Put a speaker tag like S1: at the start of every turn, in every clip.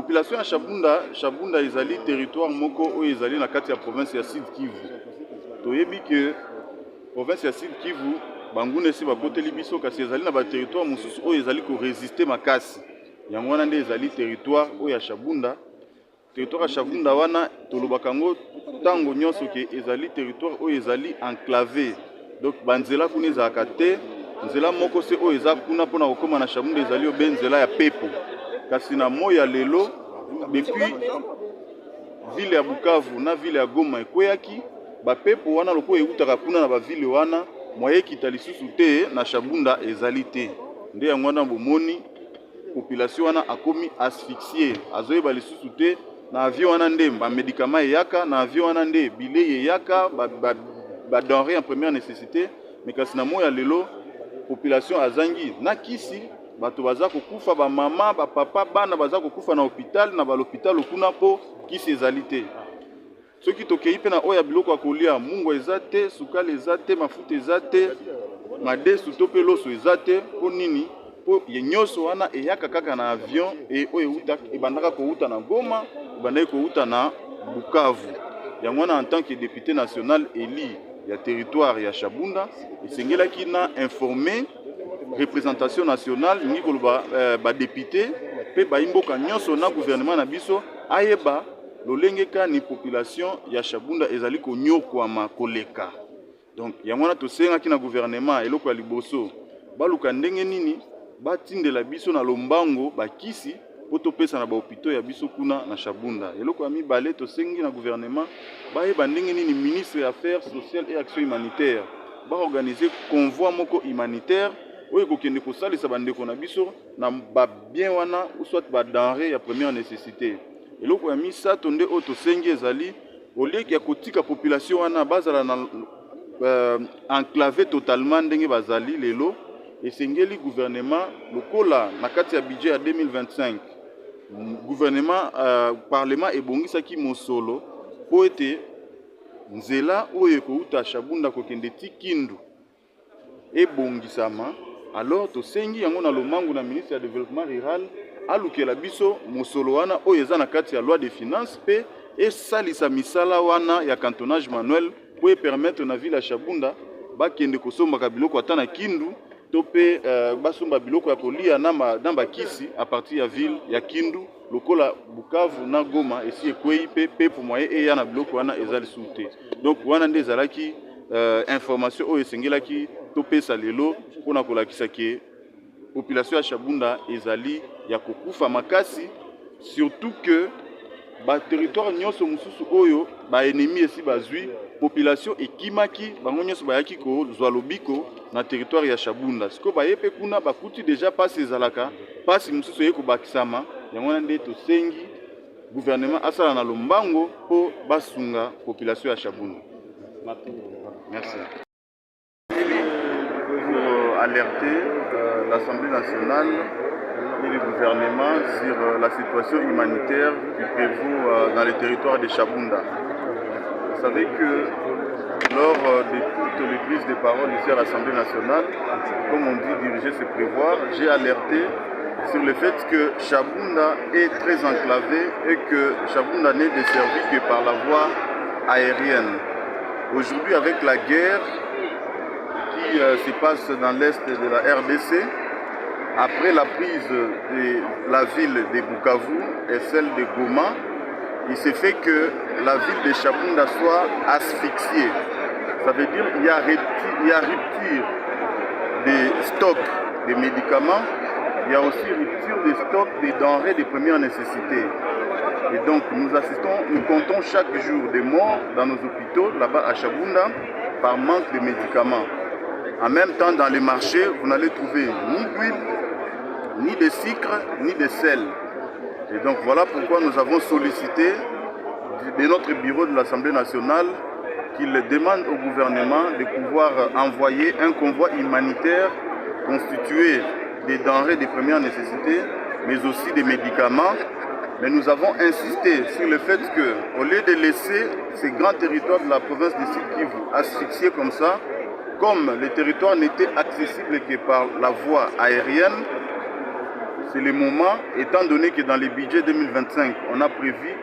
S1: population ya Shabunda ezali territoire moko oyo ezali na kati ya province ya Sud Kivu. Toyebi que province ya Sud Kivu banguna esi bakoteli biso kasi ezali na ba territoire mosusu oyo ezali ko résister makasi. Yango wana nde ezali territoire oyo ya Shabunda. Territoire ya Shabunda wana tolobaka ngo tango nyonso ke ezali territoire oyo ezali enclavé. Donc banzela kuna ezalaka te, nzela moko se oyo eza kuna mpona kokoma na Shabunda ezali obe nzela ya pepo. Kasi na moya lelo depuis ville ya Bukavu na ville ya Goma ekweyaki ba pepo wana loko eutaka kuna na ba ville wana moye kita lisusu te na Shabunda ezali te. Nde yango wana bomoni population wana akomi asphyxié azoyeba lisusu te na avion wana nde ba médicament eyaka na avion wana nde bilei eyaka ba denrée en première nécessité mais kasi na moya lelo population azangi na kisi bato baza kokufa ba mama ba papa bana baza kokufa na hôpital na ba l'hôpital okuna po kisi ezali te. Soki tokei pe na oya biloko akolia mungu eza te, sukali eza te, mafuta eza te, madesu to pe loso eza te, po nini po yenyoso wana eyaka kaka na avion e oyo ebandaka kouta na Goma, ebandaki kouta na Bukavu. Yango wana en tant que député national élu ya territoire ya Shabunda, esengelaki na informer représentation nationale ngi koloba ba député pe ba imboka nyonso na gouvernement na biso ayeba lolengeka ni population ya Shabunda ezali konyokwama koleka. Donc yango wana tosengaki na gouvernement eloko ya liboso baluka ndenge nini batindela biso na lombango bakisi po topesa na ba hôpitaux ya biso kuna na Shabunda. Eloko ya mibale tosengi na gouvernement bayeba ndenge nini ministre ya affaires sociales et action humanitaire ba organiser convoi moko humanitaire oyo kokende kosalisa bandeko na biso na ba bien wana ou soit ba denrée ya première nécessité. Eloko ya misato nde oyo tosengi ezali olieki ya kotika population wana bazala na enclavé totalement ndenge bazali lelo esengeli gouvernement lokola na kati ya budget ya 2025 gouvernement parlement ebongisaki mosolo po ete nzela oyo ekouta Shabunda kokende ti Kindu ebongisama. Alors tosengi yango na lomangu na ministre ya développement rural alukela biso mosolo wana oyo eza na kati ya loi de finances pe esalisa misala wana ya cantonnage manuel po permettre na ville ya Shabunda bakende kosombaka biloko ata na Kindu to pe basomba biloko ya kolia na bakisi a partir ya ville ya Kindu lokola Bukavu na Goma esi ekwei pe pour moyen eya na biloko wana ezali sute. Donc wana nde ezalaki information oyo esengelaki topesa lelo mpona kolakisa ke population ya Shabunda ezali ya kokufa makasi, surtout que ba territoire nyonso mususu oyo ba ennemi esi bazwi population ekimaki bango nyonso bayaki ko zwa lobiko na territoire ya Shabunda. Siko bayepe kuna bakuti déjà pasi ezalaka pasi mususu yeko bakisama yango na nde tosengi gouvernement asala na lombango po basunga population ya Shabunda. Merci. Pour alerter l'Assemblée nationale et le gouvernement sur la situation humanitaire qui prévaut dans les territoires de Shabunda. Vous savez que lors de toutes les prises de parole ici à l'Assemblée nationale, comme on dit diriger c'est prévoir, j'ai alerté sur le fait que Shabunda est très enclavé et que Shabunda n'est desservi que par la voie aérienne. Aujourd'hui, avec la guerre qui se passe dans l'est de la RDC, après la prise de la ville de Bukavu et celle de Goma, il s'est fait que la ville de Shabunda soit asphyxiée. Ça veut dire qu'il y a rupture des stocks de médicaments, il y a aussi rupture des stocks des denrées de première nécessité. Et donc nous comptons chaque jour des morts dans nos hôpitaux là-bas à Shabunda par manque de médicaments. En même temps, dans les marchés, vous n'allez trouver ni d'huile, ni de sucre, ni de sel. Et donc voilà pourquoi nous avons sollicité de notre bureau de l'Assemblée nationale qu'il demande au gouvernement de pouvoir envoyer un convoi humanitaire constitué des denrées de première nécessité, mais aussi des médicaments. Mais nous avons insisté sur le fait qu'au lieu de laisser ces grands territoires de la province de Sud Kivu asphyxiés comme ça, comme les territoires n'étaient accessibles que par la voie aérienne, c'est le moment, étant donné que dans les budgets 2025, on a prévu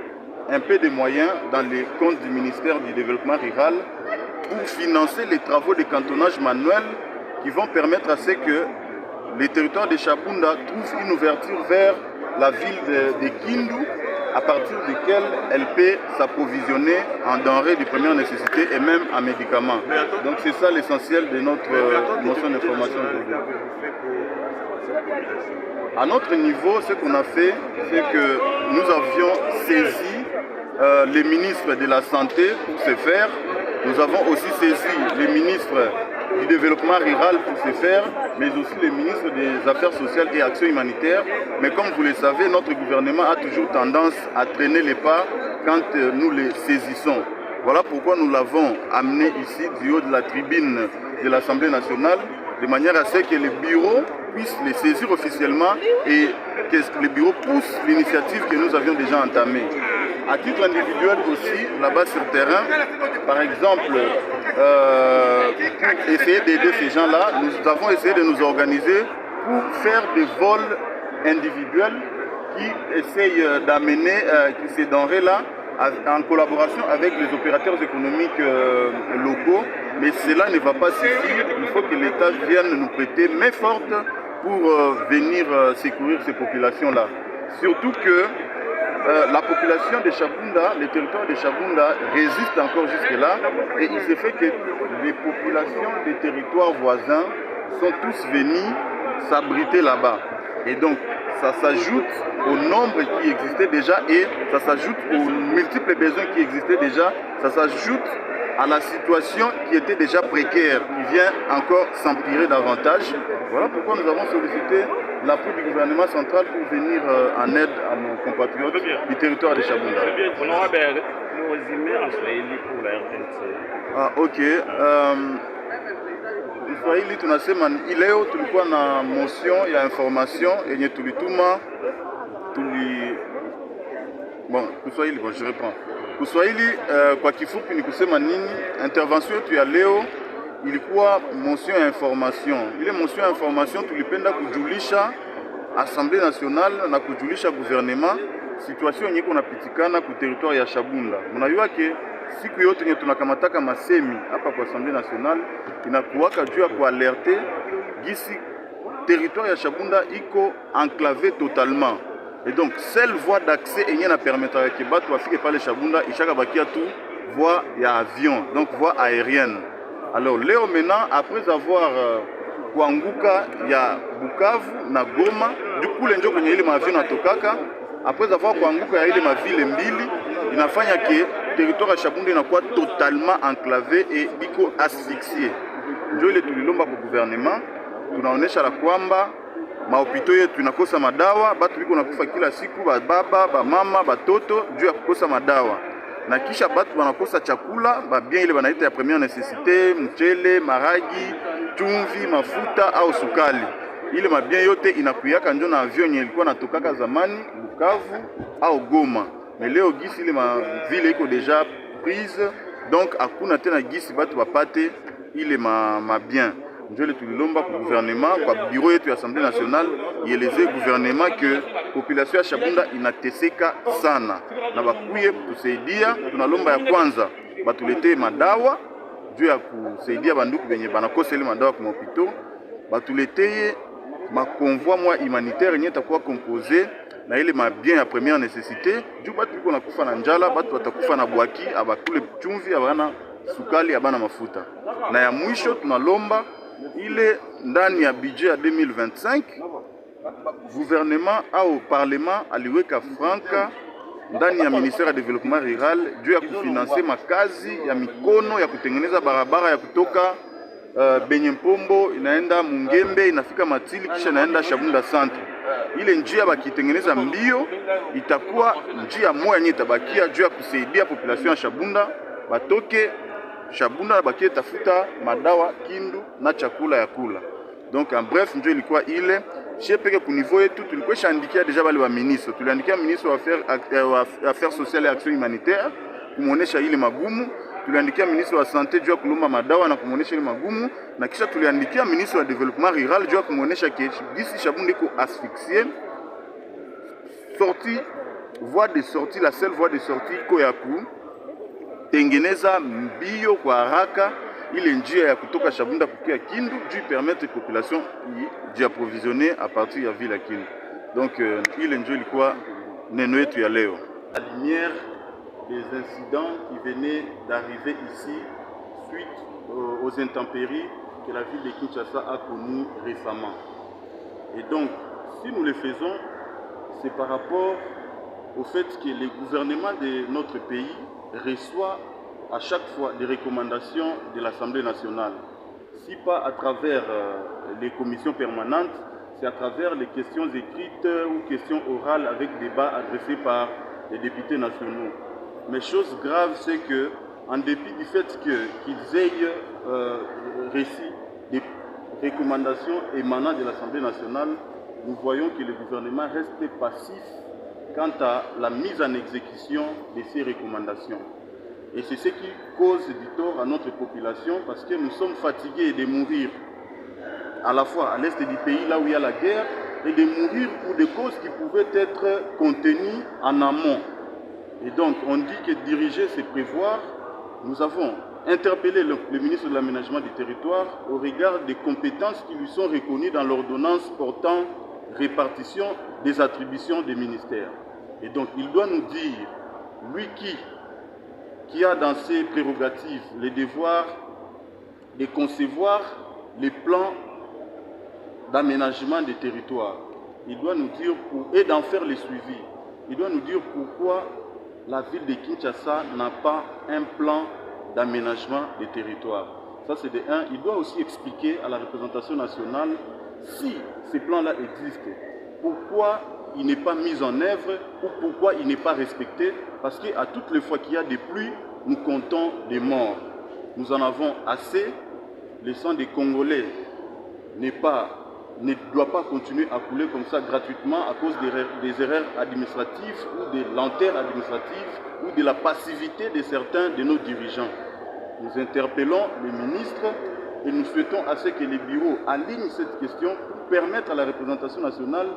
S1: un peu de moyens dans les comptes du ministère du Développement rural pour financer les travaux de cantonnage manuel qui vont permettre à ce que les territoires de Chabunda trouvent une ouverture vers la ville de Kindu, à partir duquel elle peut s'approvisionner en denrées de première nécessité et même en médicaments. Donc c'est ça l'essentiel de notre motion d'information aujourd'hui. À notre niveau, ce qu'on a fait, c'est que nous avions saisi les ministres de la Santé pour ce faire. Nous avons aussi saisi les ministres du Développement rural pour ce faire, mais aussi les ministres des Affaires sociales et Actions humanitaires. Mais comme vous le savez, notre gouvernement a toujours tendance à traîner les pas quand nous les saisissons. Voilà pourquoi nous l'avons amené ici du haut de la tribune de l'Assemblée nationale, de manière à ce que les bureaux puissent les saisir officiellement et que les bureaux poussent l'initiative que nous avions déjà entamée. À titre individuel aussi, là-bas sur le terrain, par exemple, pour essayer d'aider ces gens-là, nous avons essayé de nous organiser pour faire des vols individuels qui essayent d'amener ces denrées-là en collaboration avec les opérateurs économiques locaux. Mais cela ne va pas suffire. Il faut que l'État vienne nous prêter main forte pour venir secourir ces populations-là. Surtout que la population de Chabunda, les territoires de Chabunda résistent encore jusque-là et il se fait que les populations des territoires voisins sont tous venus s'abriter là-bas. Et donc, ça s'ajoute au nombre qui existait déjà et ça s'ajoute aux multiples besoins qui existaient déjà, ça s'ajoute à la situation qui était déjà précaire, qui vient encore s'empirer davantage. Voilà pourquoi nous avons sollicité l'appui du gouvernement central pour venir en aide à nos compatriotes du territoire de Chabunda.
S2: Nous résumé en Swahili pour la RTNC.
S1: Ah, ok. Kiswahili tunasema leo tulikuwa na motion ya information yenye tulituma bon, Kiswahili bon, je reprends. Kiswahili kwa kifupi ni kusema nini? Intervention yetu ya leo ilikuwa motion ya information. Ile motion ya information tulipenda kujulisha Assemblée nationale na kujulisha gouvernement situation yenye kunapitikana ku territoire ya Chabunda. Mnajua ke siku yote yenye tunakamataka masemi hapa kwa Assemblée nationale inakuwaka juu ya kualerte gisi territoire ya Chabunda iko enclavé totalement. Et donc, seule voie d'accès yenye na permettra que batu bafike pale Chabunda ishaka bakia tu voie ya avion, donc voie aérienne. Alors, Léo maintenant, après avoir kuanguka ya Bukavu na Goma, du coup lenjo kwenye ile maavion natokaka, après avoir kuanguka ya ile mavile mbili, inafanya ke territoire ya Chabunda inakuwa totalement enclavé et iko asphyxié. Njo ile tulilomba kwa gouvernement, tunaonesha la kwamba mahopito yetu inakosa madawa, batu biko nakufa kila siku, baba, bamama, batoto juu ya kukosa madawa. Na kisha batu wanakosa chakula, bien ile banaita ya première nécessité, mchele, maragi, chumvi, mafuta au sukali. Ile mabien yote inakuyaka njo na avion yenye ilikuwa natokaka zamani Bukavu au Goma. Mais leo gisi ile vile iko déjà prise, donc hakuna tena gisi batu bapate ile mabien. Njo ile tulilomba kwa gouvernement, kwa bureau yetu ya Assemblée nationale, ieleze gouvernement que population ya Chabunda inateseka sana. Na bakuye kusaidia, tunalomba ya kwanza batulete madawa juu ya kusaidia banduku benye banakosa ile madawa kwa hopito, batuleteye makonvoi mwa humanitaire yenye takuwa composé na ile mabien ya première nécessité, juu batu biko nakufa na njala, batu watakufa na bwaki, abakule chumvi, abana sukali, abana mafuta. Na ya mwisho tunalomba ile ndani ya budget ya 2025 gouvernement au parlement aliweka franka ndani ya ministère ya développement rural juu ya kufinancer makazi ya mikono ya kutengeneza barabara ya kutoka Benyempombo inaenda Mungembe inafika Matili kisha inaenda Chabunda centre. Ile njia bakitengeneza mbio itakuwa njia moja yenye tabakia juu ya kusaidia population ya Chabunda batoke Chabunda bakie tafuta madawa Kindu na chakula ya kula. Donc en bref ndio ilikuwa ile chez peke ku niveau yetu tulikuwa shandikia deja bale ba ministre. Tuliandikia ministre wa affaires sociales et action humanitaire kumuonesha ile magumu. Tuliandikia ministre wa santé juu ya kulomba madawa na kumuonesha ile magumu, na kisha tuliandikia ministre wa développement rural juu ya kumuonesha ke gisi Chabunda iko asphyxié sortie, voie de sortie, la seule voie de sortie Koyaku tengeneza mbio kwa haraka ile njia ya kutoka Shabunda kukia Kindu juu permettre population d'approvisionner à partir ya ville ya Kindu. Donc ile njia ilikuwa neno yetu ya leo. La lumière des incidents qui venaient d'arriver ici suite aux intempéries que la ville de Kinshasa a connues récemment. Et donc, si nous le faisons, c'est par rapport au fait que le gouvernement de notre pays reçoit à chaque fois des recommandations de l'Assemblée nationale. Si pas à travers les commissions permanentes, c'est à travers les questions écrites ou questions orales avec débat adressés par les députés nationaux. Mais chose grave, c'est que, en dépit du fait qu'ils aient reçu des recommandations émanant de l'Assemblée nationale, nous voyons que le gouvernement reste passif quant à la mise en exécution de ces recommandations. Et c'est ce qui cause du tort à notre population parce que nous sommes fatigués de mourir à la fois à l'est du pays, là où il y a la guerre, et de mourir pour des causes qui pouvaient être contenues en amont. Et donc, on dit que diriger, c'est prévoir. Nous avons interpellé le ministre de l'Aménagement du Territoire au regard des compétences qui lui sont reconnues dans l'ordonnance portant répartition des attributions des ministères. Et donc, il doit nous dire, lui qui a dans ses prérogatives le devoir de concevoir les plans d'aménagement des territoires. Il doit nous dire, et d'en faire les suivis, il doit nous dire pourquoi la ville de Kinshasa n'a pas un plan d'aménagement des territoires. Ça, c'est de un. Il doit aussi expliquer à la représentation nationale si ces plans-là existent, pourquoi il n'est pas mis en œuvre ou pourquoi il n'est pas respecté. Parce qu'à toutes les fois qu'il y a des pluies, nous comptons des morts. Nous en avons assez. Le sang des Congolais ne doit pas continuer à couler comme ça gratuitement à cause des erreurs administratives ou des lenteurs administratives ou de la passivité de certains de nos dirigeants. Nous interpellons le ministre et nous souhaitons à ce que les bureaux alignent cette question pour permettre à la représentation nationale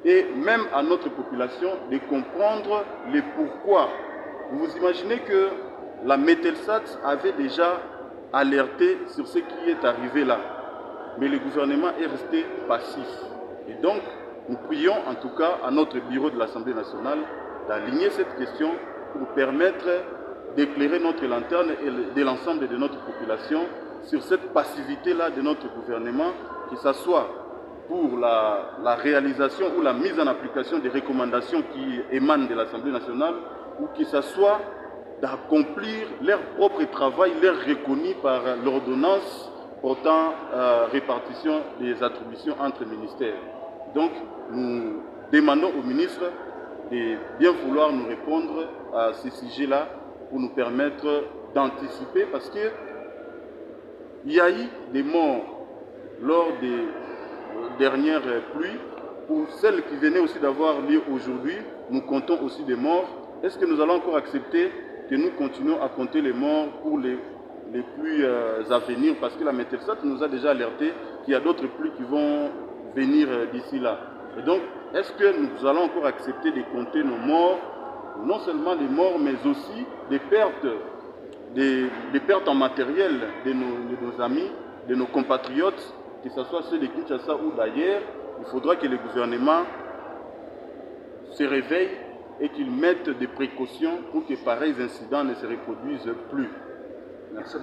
S1: et même à notre population de comprendre le pourquoi. Vous imaginez que la Metelsat avait déjà alerté sur ce qui est arrivé là. Mais le gouvernement est resté passif. Et donc, nous prions en tout cas à notre bureau de l'Assemblée nationale d'aligner cette question pour permettre d'éclairer notre lanterne et de l'ensemble de notre population sur cette passivité-là de notre gouvernement, que ce soit pour la réalisation ou la mise en application des recommandations qui émanent de l'Assemblée nationale, ou que ce soit d'accomplir leur propre travail, leur reconnu par l'ordonnance portant répartition des attributions entre ministères. Donc, nous demandons au ministre de bien vouloir nous répondre à ces sujets-là pour nous permettre d'anticiper, parce qu'il y a eu des morts lors des dernières pluies. Pour celles qui venaient aussi d'avoir lieu aujourd'hui, nous comptons aussi des morts. Est-ce que nous allons encore accepter que nous continuons à compter les morts pour les pluies à venir, parce que la Metelsat nous a déjà alerté qu'il y a d'autres pluies qui vont venir d'ici là. Et donc, est-ce que nous allons encore accepter de compter nos morts, non seulement les morts, mais aussi des pertes en matériel de nos amis, de nos compatriotes, que ce soit ceux de Kinshasa ou d'ailleurs? Il faudra que le gouvernement se réveille et qu'il mette des précautions pour que pareils incidents ne se reproduisent plus. Merci.